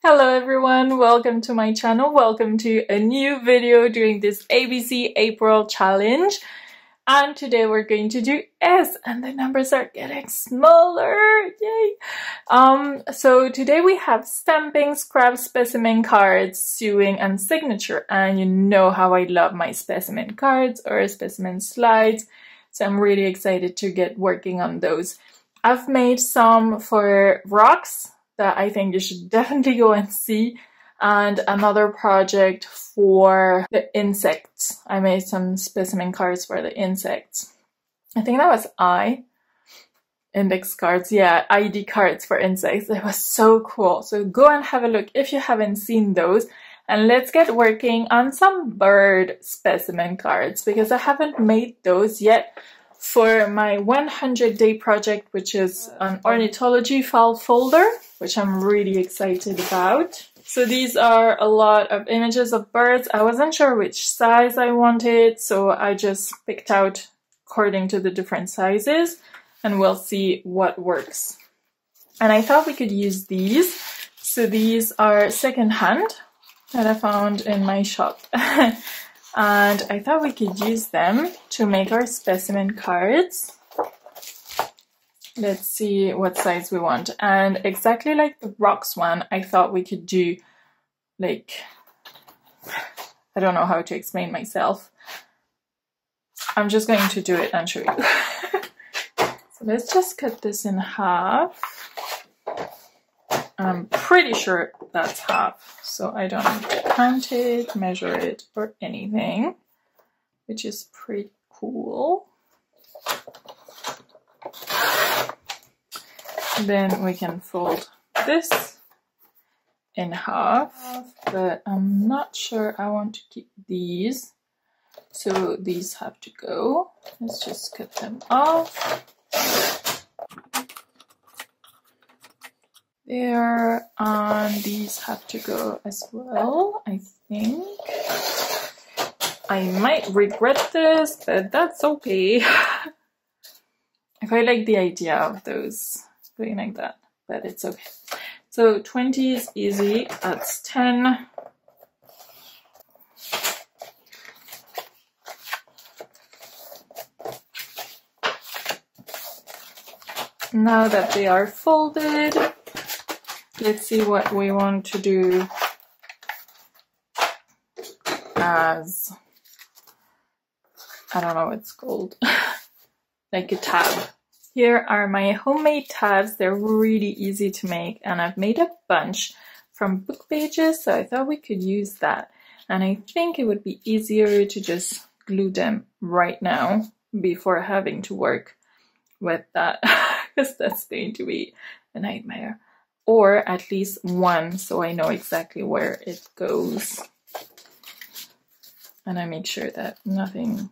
Hello everyone, welcome to my channel. Welcome to a new video during this ABC April challenge. And today we're going to do S, and the numbers are getting smaller. Yay! So today we have stamping, scrap, specimen cards, sewing, and signature. And you know how I love my specimen cards or specimen slides. So I'm really excited to get working on those. I've made some for rocks that I think you should definitely go and see, and another project for the insects. I made some specimen cards for the insects. I think that was index cards, yeah, ID cards for insects. It was so cool. So go and have a look if you haven't seen those, and let's get working on some bird specimen cards because I haven't made those yet for my 100-day project, which is an ornithology file folder, which I'm really excited about. So these are a lot of images of birds. I wasn't sure which size I wanted, so I just picked out according to the different sizes, and we'll see what works. And I thought we could use these. So these are secondhand that I found in my shop. And I thought we could use them to make our specimen cards. Let's see what size we want. And exactly like the rocks one, I thought we could do like, I don't know how to explain myself. I'm just going to do it and show you. So let's just cut this in half. I'm pretty sure that's half, so I don't need to count it, measure it, or anything, which is pretty cool. Then we can fold this in half, but I'm not sure I want to keep these, so these have to go. Let's just cut them off. There, and these have to go as well, I think. I might regret this, but that's okay. I quite like the idea of those going like that, but it's okay. So 20 is easy, that's 10. Now that they are folded, let's see what we want to do as, I don't know what it's called, like a tab. Here are my homemade tabs. They're really easy to make, and I've made a bunch from book pages, so I thought we could use that. And I think it would be easier to just glue them right now before having to work with that, because that's going to be a nightmare. Or at least one, so I know exactly where it goes. And I make sure that nothing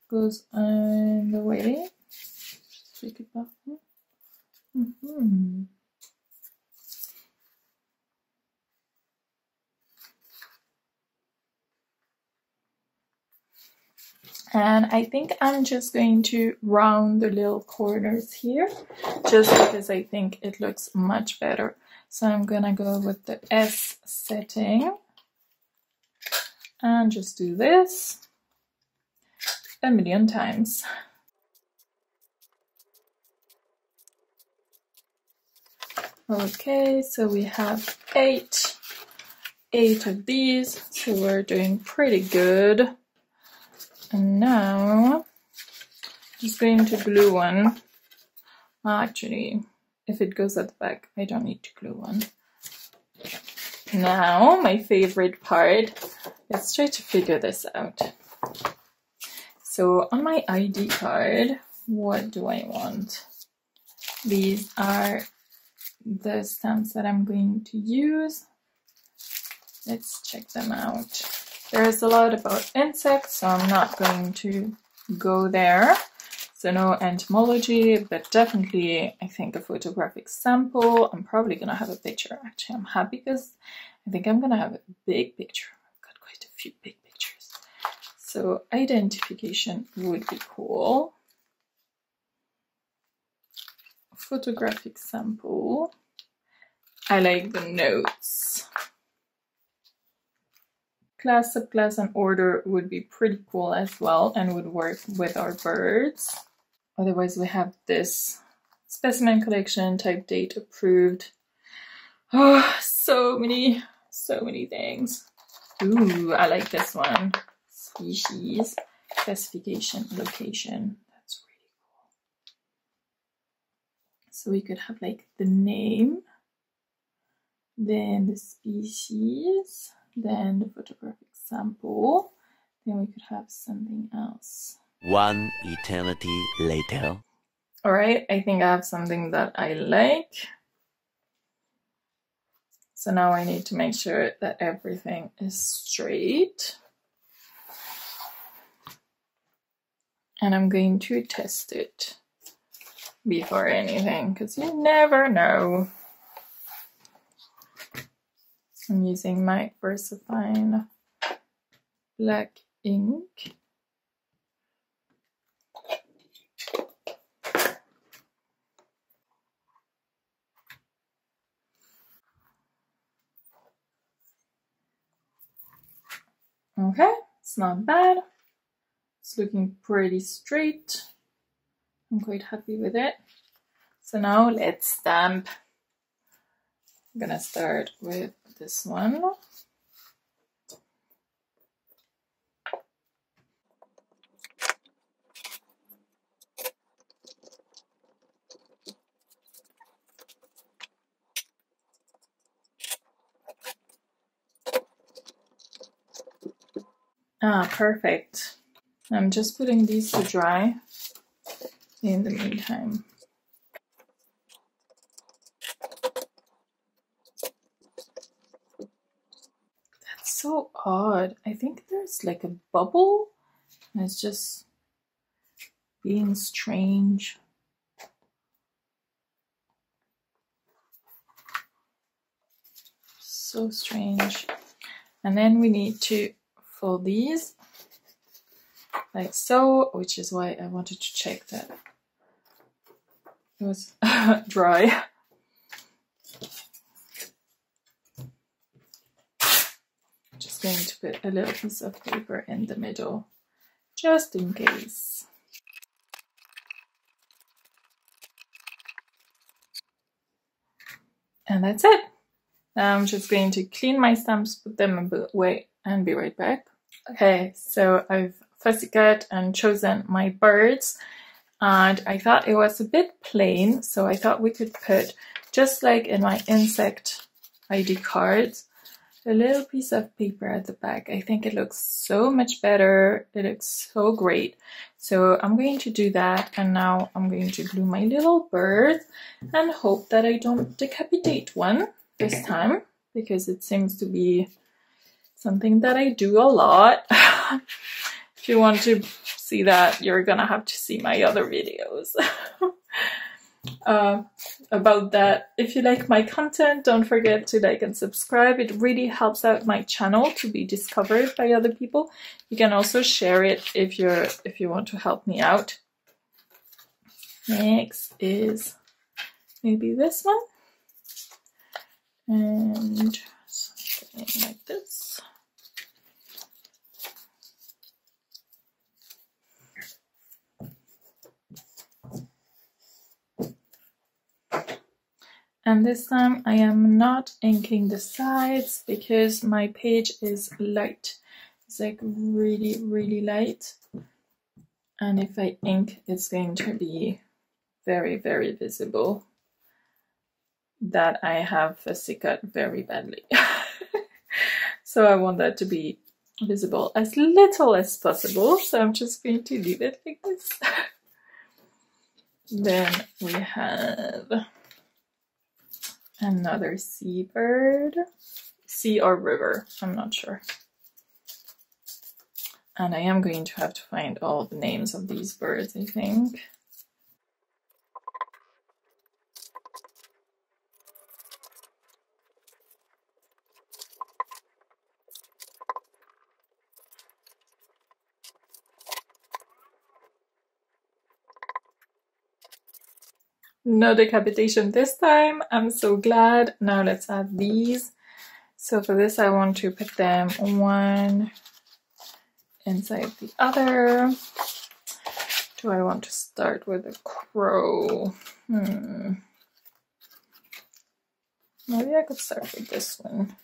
goes in the way. Just take it back. And I think I'm just going to round the little corners here, just because I think it looks much better. So I'm gonna go with the S setting and just do this a million times. Okay, so we have eight of these, so we're doing pretty good. And now I'm just going to glue one. Actually, if it goes at the back, I don't need to glue one. Now, my favorite part, let's try to figure this out. So on my ID card, what do I want? These are the stamps that I'm going to use. Let's check them out. There's a lot about insects, so I'm not going to go there. So no entomology, but definitely I think a photographic sample. I'm probably gonna have a picture. Actually, I'm happy because I think I'm gonna have a big picture. I've got quite a few big pictures. So identification would be cool. Photographic sample. I like the notes. Class, subclass, and order would be pretty cool as well and would work with our birds. Otherwise, we have this specimen collection, type date approved. Oh, so many things. Ooh, I like this one. Species, classification, location. That's really cool. So we could have like the name, then the species, then the photographic sample, then we could have something else. One eternity later. All right, I think I have something that I like. So now I need to make sure that everything is straight. And I'm going to test it before anything, because you never know. I'm using my VersaFine black ink. Okay, it's not bad. It's looking pretty straight. I'm quite happy with it. So now let's stamp. I'm gonna start with this one. Ah, perfect. I'm just putting these to dry in the meantime. That's so odd. I think there's like a bubble and it's just being strange. So strange. And then we need to fold these like so, which is why I wanted to check that it was dry. Just going to put a little piece of paper in the middle, just in case. And that's it. Now I'm just going to clean my stamps, put them away, and be right back. Okay, so I've fussy cut and chosen my birds, and I thought it was a bit plain, so I thought we could put, just like in my insect ID cards, a little piece of paper at the back. I think it looks so much better. It looks so great. So I'm going to do that, and now I'm going to glue my little bird and hope that I don't decapitate one this time, because it seems to be something that I do a lot. If you want to see that, you're gonna have to see my other videos about that. If you like my content, don't forget to like and subscribe. It really helps out my channel to be discovered by other people. You can also share it if you want to help me out. Next is maybe this one, and something like this. And this time I am not inking the sides because my page is light. It's like really light. And if I ink, it's going to be very visible that I have fussy cut very badly. So I want that to be visible as little as possible. So I'm just going to leave it like this. Then we have another seabird, sea or river, I'm not sure. And I am going to have to find all the names of these birds, I think. no decapitation this time. I'm so glad. Now let's add these. So for this I want to put them one inside the other. Do I want to start with a crow? Maybe I could start with this one.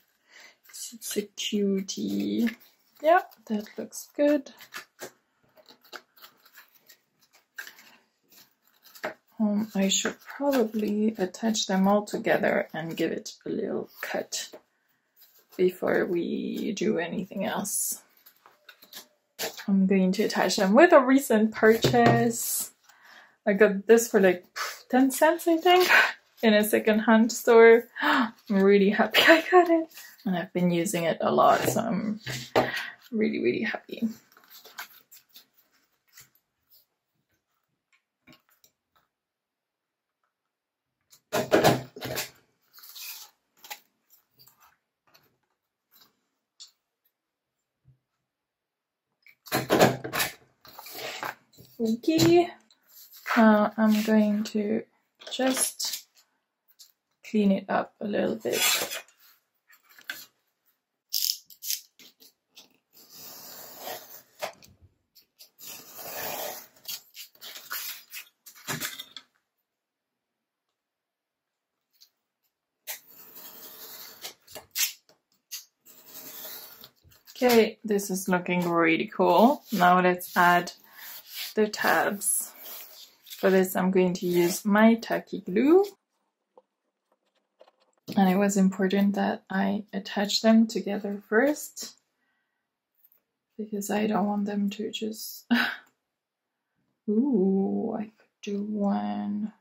It's a cutie. Yeah, that looks good. I should probably attach them all together and give it a little cut before we do anything else. I'm going to attach them with a recent purchase. I got this for like 10 cents, I think, in a secondhand store. I'm really happy I got it. And I've been using it a lot, so I'm really, really happy. Okay, I'm going to just clean it up a little bit. Okay, this is looking really cool. Now let's add the tabs. For this I'm going to use my tacky glue. And it was important that I attach them together first, because I don't want them to just... Ooh, I could do one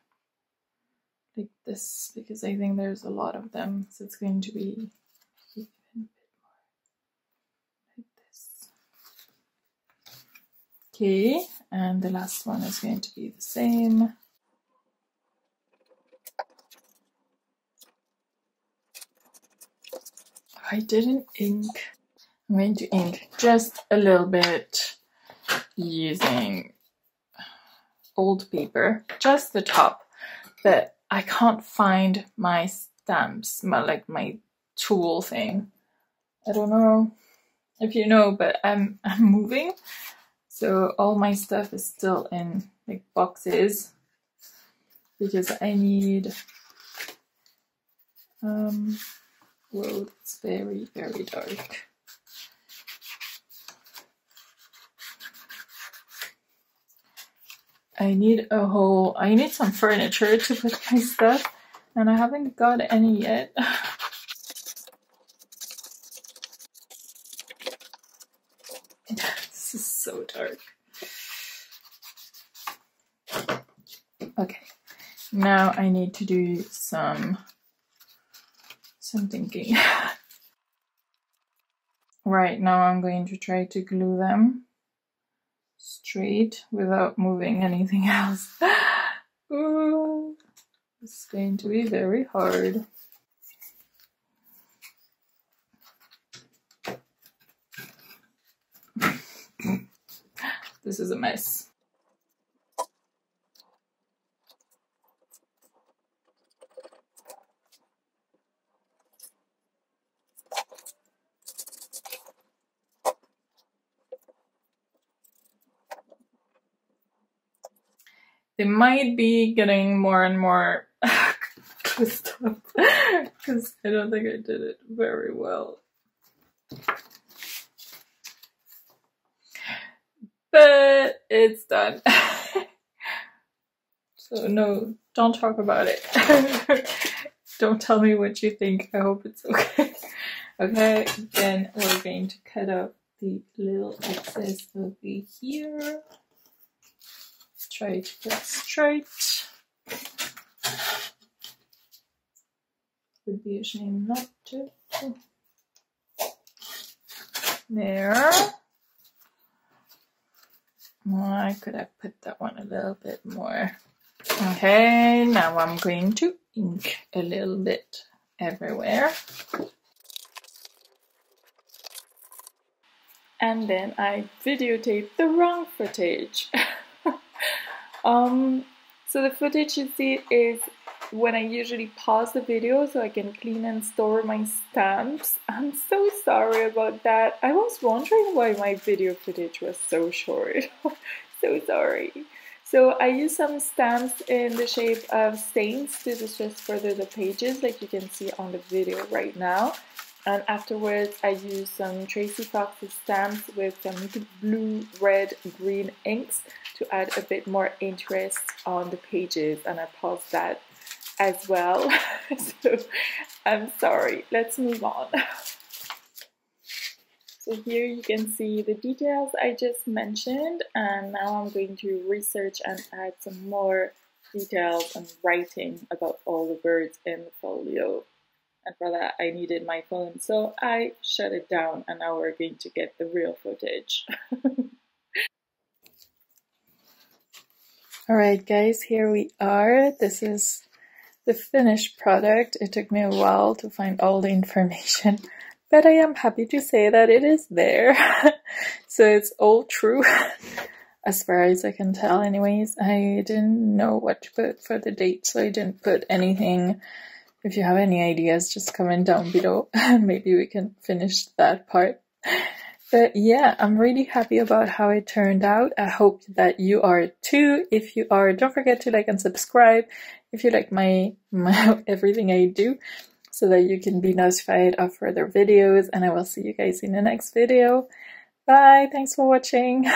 like this, because I think there's a lot of them, so it's going to be even a bit more like this. Okay, and the last one is going to be the same. I didn't ink. I'm going to ink just a little bit using old paper, just the top, but I can't find my stamps, my tool thing. I don't know if you know, but I'm moving, so all my stuff is still in like boxes, because I need whoa, it's very, very dark. I need some furniture to put my stuff, and I haven't got any yet. This is so dark. Okay, now I need to do some thinking. Right, now I'm going to try to glue them straight without moving anything else. Ooh, it's going to be very hard. This is a mess. They might be getting more and more twist up, because I don't think I did it very well. But it's done. So no, don't talk about it. Don't tell me what you think. I hope it's okay. Okay, then we're going to cut out the little excess over here. Try to get straight. Would be a shame not to. There. I could have put that one a little bit more. Okay, now I'm going to ink a little bit everywhere. And then I videotaped the wrong footage. So the footage you see is when I usually pause the video so I can clean and store my stamps. I'm so sorry about that. I was wondering why my video footage was so short. So sorry. So I use some stamps in the shape of stains to just further the pages like you can see on the video right now. And afterwards I use some Tracy Fox's stamps with some blue, red, green inks to add a bit more interest on the pages, and I paused that as well. So I'm sorry, let's move on. So here you can see the details I just mentioned, and now I'm going to research and add some more details and writing about all the birds in the folio. And for that I needed my phone, so I shut it down, and now we're going to get the real footage. Alright guys, here we are. This is the finished product. It took me a while to find all the information, but I am happy to say that it is there. So it's all true, as far as I can tell anyways. I didn't know what to put for the date, so I didn't put anything. If you have any ideas, just comment down below and maybe we can finish that part. But yeah, I'm really happy about how it turned out. I hope that you are too. If you are, don't forget to like and subscribe if you like my everything I do, so that you can be notified of further videos, and I will see you guys in the next video. Bye, thanks for watching.